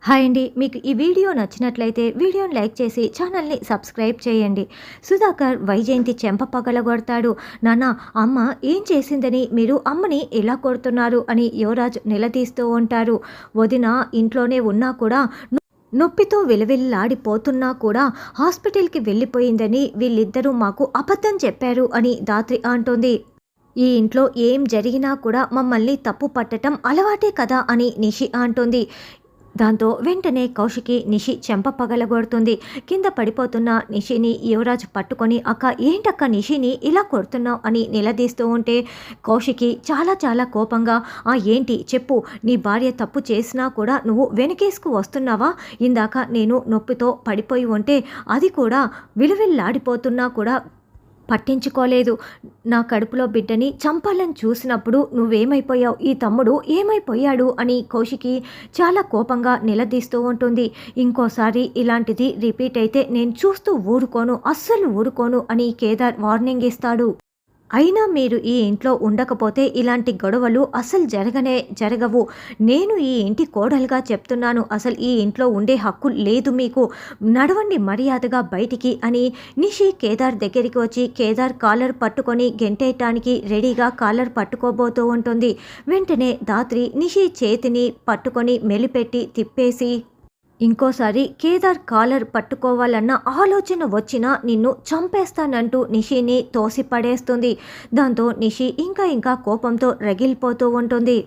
Hi అండి. మీకు ఈ వీడియో నచ్చినట్లయితే వీడియోని లైక్ చేసి ఛానల్‌ని సబ్స్క్రైబ్ చేయండి. సుధాకర్ వైజయంతి చెంప పగలగొడతాడు. నాన్న, అమ్మ ఏం చేసిందని మీరు అమ్మని ఎలా కొడుతున్నారు అని యువరాజ్ నిలదీస్తూ ఉంటారు. వదిన ఇంట్లోనే ఉన్నా కూడా నొప్పితో విలవిల్లాడిపోతున్నా కూడా హాస్పిటల్‌కి వెళ్ళిపోయిందని వీళ్ళిద్దరూ మాకు అబద్ధం చెప్పారు అని ధాత్రి అంటోంది. ఈ ఇంట్లో ఏం జరిగినా కూడా మమ్మల్ని తప్పు పట్టటం అలవాటే కదా అని నిషి అంటోంది. దాంతో వెంటనే కౌశికి నిషి చెంప పగలగొడుతుంది. కింద పడిపోతున్న నిషిని యువరాజ్ పట్టుకొని, అక్క ఏంటక్క నిషిని ఇలా కొడుతున్నావు అని నిలదీస్తూ ఉంటే కౌశికి చాలా చాలా కోపంగా, ఏంటి చెప్పు, నీ భార్య తప్పు చేసినా కూడా నువ్వు వెనకేసుకు వస్తున్నావా? ఇందాక నేను నొప్పితో పడిపోయి ఉంటే అది కూడా విలువిల్లాడిపోతున్నా కూడా పట్టించుకోలేదు. నా కడుపులో బిడ్డని చంపాలని చూసినప్పుడు నువ్వేమైపోయావు, ఈ తమ్ముడు ఏమైపోయాడు అని కౌశికి చాలా కోపంగా నిలదీస్తూ ఉంటుంది. ఇంకోసారి ఇలాంటిది రిపీట్ అయితే నేను చూస్తూ ఊరుకోను, అస్సలు ఊరుకోను అని కేదార్ వార్నింగ్ ఇస్తాడు. అయినా మీరు ఈ ఇంట్లో ఉండకపోతే ఇలాంటి గొడవలు అసలు జరగవు. నేను ఈ ఇంటి కోడలుగా చెప్తున్నాను. అసలు ఈ ఇంట్లో ఉండే హక్కు లేదు మీకు. నడవండి మర్యాదగా బయటికి అని నిషి కేదార్ దగ్గరికి వచ్చి కేదార్ కాలర్ పట్టుకొని గెంటేయటానికి రెడీగా కాలర్ పట్టుకోబోతూ ఉంటుంది. వెంటనే ధాత్రి నిషి చేతిని పట్టుకొని మెలిపెట్టి తిప్పేసి, ఇంకోసారి కేదార్ కాలర్ పట్టుకోవాలన్న ఆలోచన వచ్చినా నిన్ను చంపేస్తానంటూ నిషిని తోసిపడేస్తుంది. దాంతో నిషి ఇంకా కోపంతో రగిలిపోతూ ఉంటుంది.